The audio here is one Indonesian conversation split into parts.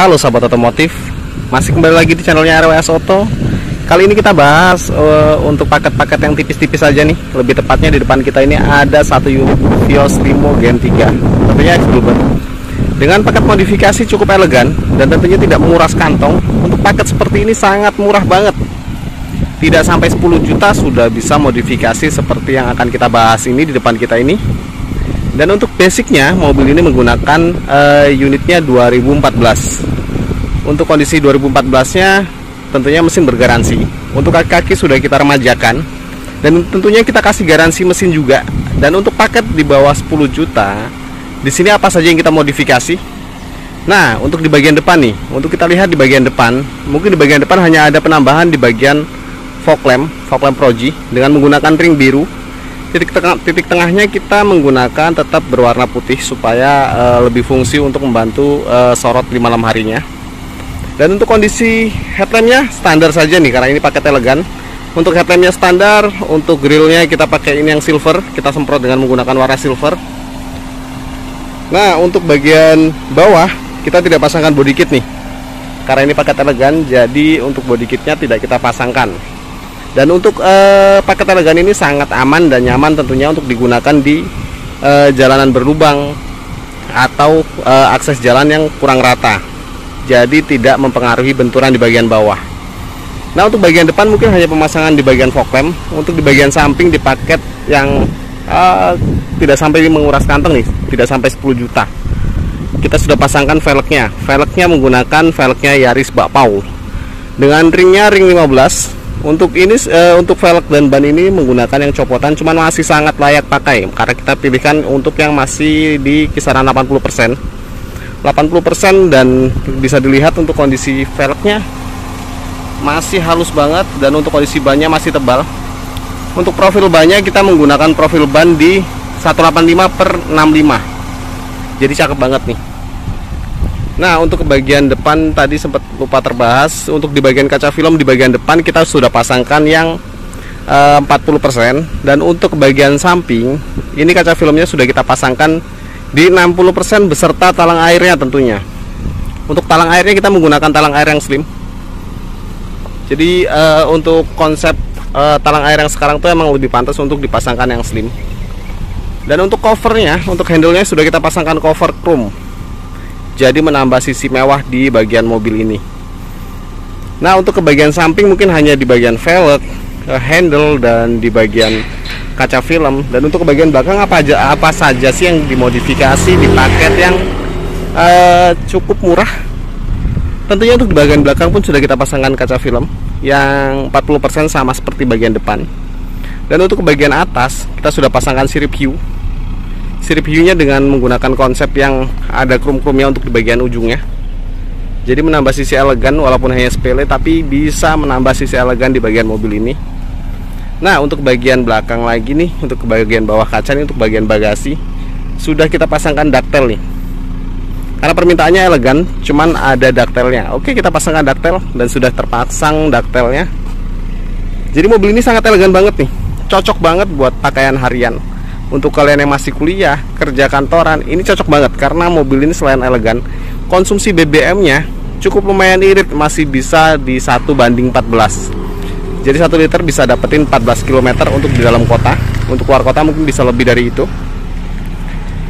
Halo sahabat otomotif, masih kembali lagi di channelnya RWS Auto. Kali ini kita bahas untuk paket-paket yang tipis-tipis aja nih. Lebih tepatnya di depan kita ini ada satu unit Vios Limo Gen 3, tentunya X-Bluebird. Dengan paket modifikasi cukup elegan dan tentunya tidak menguras kantong. Untuk paket seperti ini sangat murah banget. Tidak sampai 10 juta sudah bisa modifikasi seperti yang akan kita bahas ini di depan kita ini. Dan untuk basicnya mobil ini menggunakan unitnya 2014. Untuk kondisi 2014 nya tentunya mesin bergaransi. Untuk kaki-kaki sudah kita remajakan. Dan tentunya kita kasih garansi mesin juga. Dan untuk paket di bawah 10 juta, di sini apa saja yang kita modifikasi? Nah, untuk di bagian depan nih, untuk kita lihat di bagian depan, mungkin di bagian depan hanya ada penambahan di bagian fog lamp Pro G dengan menggunakan ring biru. Titik tengahnya kita menggunakan tetap berwarna putih supaya lebih fungsi untuk membantu sorot di malam harinya. Dan untuk kondisi headlampnya standar saja nih, karena ini paket elegan. Untuk headlampnya standar, untuk grillnya kita pakai ini yang silver, kita semprot dengan menggunakan warna silver. Nah, untuk bagian bawah kita tidak pasangkan body kit nih, karena ini paket elegan, jadi untuk body kitnya tidak kita pasangkan. Dan untuk paket elegan ini sangat aman dan nyaman tentunya untuk digunakan di jalanan berlubang atau akses jalan yang kurang rata. Jadi tidak mempengaruhi benturan di bagian bawah. Nah, untuk bagian depan mungkin hanya pemasangan di bagian fog lamp. Untuk di bagian samping di paket yang tidak sampai menguras kantong nih, tidak sampai 10 juta. Kita sudah pasangkan velgnya. Velgnya menggunakan velgnya Yaris Bakpao. Dengan ringnya ring 15. Untuk ini untuk velg dan ban ini menggunakan yang copotan, cuman masih sangat layak pakai karena kita pilihkan untuk yang masih di kisaran 80%. 80% dan bisa dilihat untuk kondisi velgnya masih halus banget dan untuk kondisi bannya masih tebal. Untuk profil bannya kita menggunakan profil ban di 185/65. Jadi cakep banget nih. Nah, untuk ke bagian depan tadi sempat lupa terbahas. Untuk di bagian kaca film di bagian depan kita sudah pasangkan yang 40%. Dan untuk bagian samping ini kaca filmnya sudah kita pasangkan di 60% beserta talang airnya tentunya. Untuk talang airnya kita menggunakan talang air yang slim. Jadi untuk konsep talang air yang sekarang tuh emang lebih pantas untuk dipasangkan yang slim. Dan untuk covernya, untuk handle-nya sudah kita pasangkan cover chrome. Jadi menambah sisi mewah di bagian mobil ini. Nah, untuk ke bagian samping mungkin hanya di bagian velg, handle dan di bagian kaca film. Dan untuk ke bagian belakang apa saja sih yang dimodifikasi di paket yang cukup murah? Tentunya untuk di bagian belakang pun sudah kita pasangkan kaca film yang 40% sama seperti bagian depan. Dan untuk ke bagian atas kita sudah pasangkan sirip hiu. Sirip hiunya dengan menggunakan konsep yang ada krum-krumnya untuk di bagian ujungnya. Jadi menambah sisi elegan walaupun hanya sepele, tapi bisa menambah sisi elegan di bagian mobil ini. Nah, untuk bagian belakang lagi nih, untuk bagian bawah kaca nih, untuk bagian bagasi sudah kita pasangkan ductile nih. Karena permintaannya elegan, cuman ada ductile-nya. Oke, kita pasangkan ductile dan sudah terpasang ductile-nya. Jadi mobil ini sangat elegan banget nih. Cocok banget buat pakaian harian. Untuk kalian yang masih kuliah, kerja kantoran, ini cocok banget karena mobil ini selain elegan, konsumsi BBM-nya cukup lumayan irit, masih bisa di 1:14. Jadi 1 liter bisa dapetin 14 km untuk di dalam kota. Untuk keluar kota mungkin bisa lebih dari itu.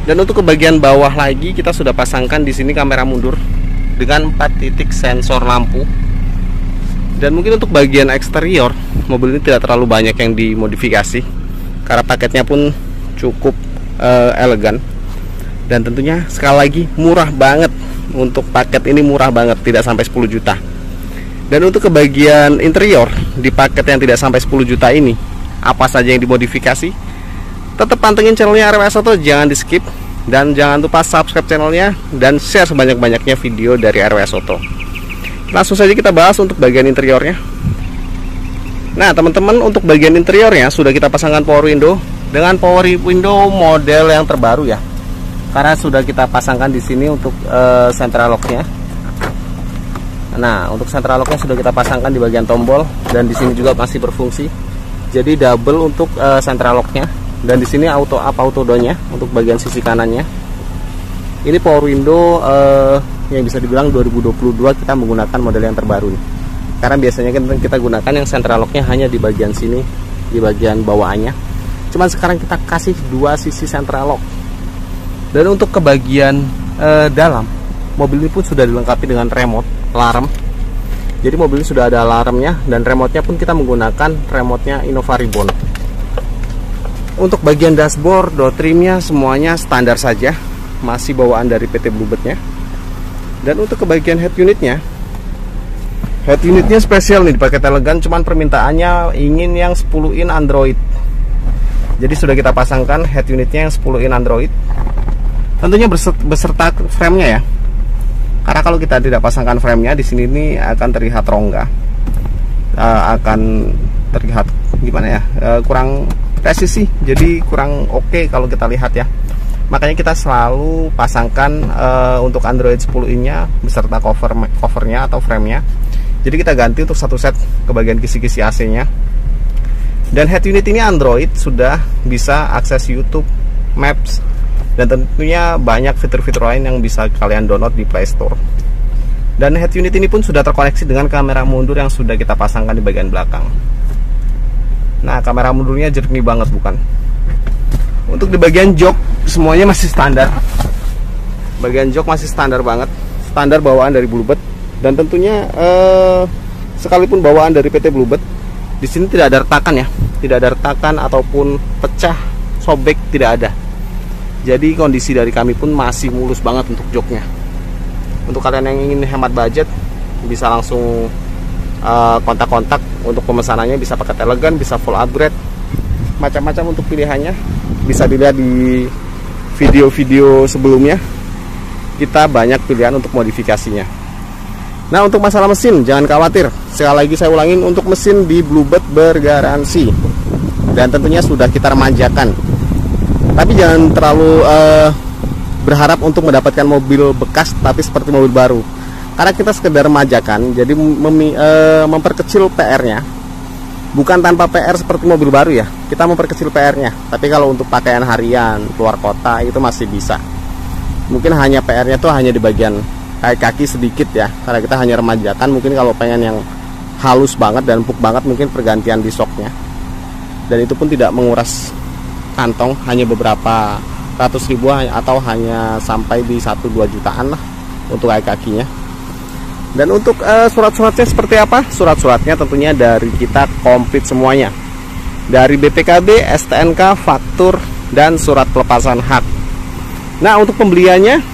Dan untuk ke bagian bawah lagi kita sudah pasangkan di sini kamera mundur dengan 4 titik sensor lampu. Dan mungkin untuk bagian eksterior, mobil ini tidak terlalu banyak yang dimodifikasi karena paketnya pun cukup elegan. Dan tentunya sekali lagi murah banget. Untuk paket ini murah banget, tidak sampai 10 juta. Dan untuk ke bagian interior di paket yang tidak sampai 10 juta ini, apa saja yang dimodifikasi? Tetap pantengin channelnya RWS Auto, jangan di skip. Dan jangan lupa subscribe channelnya dan share sebanyak-banyaknya video dari RWS Auto. Langsung saja kita bahas untuk bagian interiornya. Nah, teman-teman, untuk bagian interiornya sudah kita pasangkan power window dengan power window model yang terbaru ya. Karena sudah kita pasangkan di sini untuk central lock-nya. Nah, untuk central lock-nya sudah kita pasangkan di bagian tombol dan di sini juga masih berfungsi. Jadi double untuk central lock-nya. Dan di sini auto up auto down-nya untuk bagian sisi kanannya. Ini power window yang bisa dibilang 2022 kita menggunakan model yang terbaru nih. Karena biasanya kan kita gunakan yang central locknya hanya di bagian sini, di bagian bawaannya. Cuman sekarang kita kasih dua sisi central lock. Dan untuk ke bagian dalam, mobil ini pun sudah dilengkapi dengan remote alarm. Jadi mobil ini sudah ada alarmnya, dan remote-nya pun kita menggunakan remote-nya Innova Ribbon. Untuk bagian dashboard, door trimnya semuanya standar saja, masih bawaan dari PT Bluebird-nya. Dan untuk ke bagian head unitnya spesial nih di paket elegan, cuman permintaannya ingin yang 10 in Android. Jadi sudah kita pasangkan head unitnya yang 10 in Android, tentunya beserta frame-nya ya. Karena kalau kita tidak pasangkan frame-nya di sini, ini akan terlihat rongga, akan terlihat gimana ya, kurang presisi, jadi kurang oke kalau kita lihat ya. Makanya kita selalu pasangkan untuk Android 10 in-nya beserta covernya atau frame-nya. Jadi kita ganti untuk satu set ke bagian kisi-kisi AC-nya. Dan head unit ini Android, sudah bisa akses YouTube, Maps, dan tentunya banyak fitur-fitur lain yang bisa kalian download di Play Store. Dan head unit ini pun sudah terkoneksi dengan kamera mundur yang sudah kita pasangkan di bagian belakang. Nah, kamera mundurnya jernih banget bukan? Untuk di bagian jok semuanya masih standar. Bagian jok masih standar banget, standar bawaan dari Bluebird. Dan tentunya sekalipun bawaan dari PT Bluebird, di sini tidak ada retakan ya, tidak ada retakan ataupun pecah, sobek, tidak ada. Jadi kondisi dari kami pun masih mulus banget untuk joknya. Untuk kalian yang ingin hemat budget, bisa langsung kontak-kontak. Untuk pemesanannya bisa pakai elegan, bisa full upgrade, macam-macam untuk pilihannya. Bisa dilihat di video-video sebelumnya, kita banyak pilihan untuk modifikasinya. Nah, untuk masalah mesin jangan khawatir. Sekali lagi saya ulangin, untuk mesin di Bluebird bergaransi, dan tentunya sudah kita remajakan. Tapi jangan terlalu berharap untuk mendapatkan mobil bekas tapi seperti mobil baru, karena kita sekedar remajakan, jadi memperkecil PR-nya. Bukan tanpa PR seperti mobil baru ya, kita memperkecil PR-nya. Tapi kalau untuk pakaian harian, keluar kota, itu masih bisa. Mungkin hanya PR-nya tuh hanya di bagian kaki sedikit ya, karena kita hanya remajakan. Mungkin kalau pengen yang halus banget dan empuk banget, mungkin pergantian di shocknya. Dan itu pun tidak menguras kantong, hanya beberapa ratus ribu atau hanya sampai di 1-2 jutaan lah untuk kakinya. Dan untuk surat-suratnya seperti apa? Surat-suratnya tentunya dari kita komplit semuanya, dari BPKB, STNK, faktur, dan surat pelepasan hak. Nah, untuk pembeliannya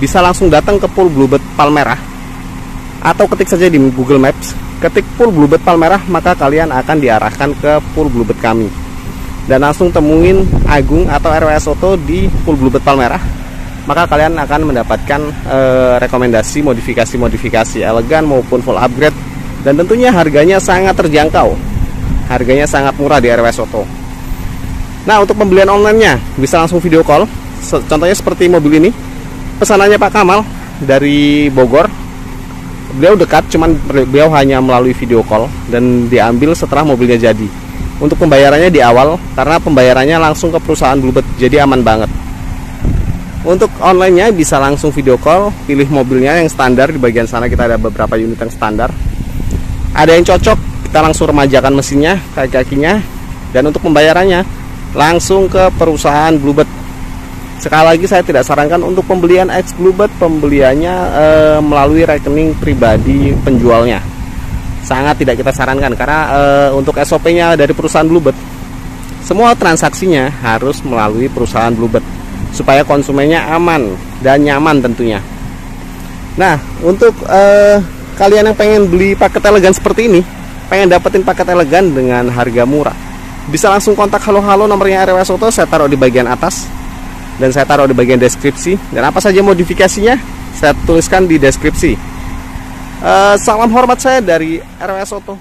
bisa langsung datang ke Pool Bluebird Palmerah, atau ketik saja di Google Maps, ketik Pool Bluebird Palmerah, maka kalian akan diarahkan ke Pool Bluebird kami. Dan langsung temuin Agung atau RWS Auto di Pool Bluebird Palmerah, maka kalian akan mendapatkan rekomendasi modifikasi elegan maupun full upgrade. Dan tentunya harganya sangat terjangkau, harganya sangat murah di RWS Auto. Nah, untuk pembelian online-nya bisa langsung video call. Contohnya seperti mobil ini, pesanannya Pak Kamal dari Bogor. Beliau dekat, cuman beliau hanya melalui video call dan diambil setelah mobilnya jadi. Untuk pembayarannya di awal, karena pembayarannya langsung ke perusahaan Bluebird, jadi aman banget. Untuk online-nya bisa langsung video call, pilih mobilnya yang standar. Di bagian sana kita ada beberapa unit yang standar. Ada yang cocok, kita langsung remajakan mesinnya, kaki-kakinya. Dan untuk pembayarannya langsung ke perusahaan Bluebird. Sekali lagi saya tidak sarankan untuk pembelian ex Bluebird, pembeliannya melalui rekening pribadi penjualnya. Sangat tidak kita sarankan, karena untuk SOP-nya dari perusahaan Bluebird, semua transaksinya harus melalui perusahaan Bluebird supaya konsumennya aman dan nyaman tentunya. Nah, untuk kalian yang pengen beli paket elegan seperti ini, pengen dapetin paket elegan dengan harga murah, bisa langsung kontak halo nomornya RWS Auto. Saya taruh di bagian atas dan saya taruh di bagian deskripsi, dan apa saja modifikasinya saya tuliskan di deskripsi. Salam hormat saya dari RWS Auto.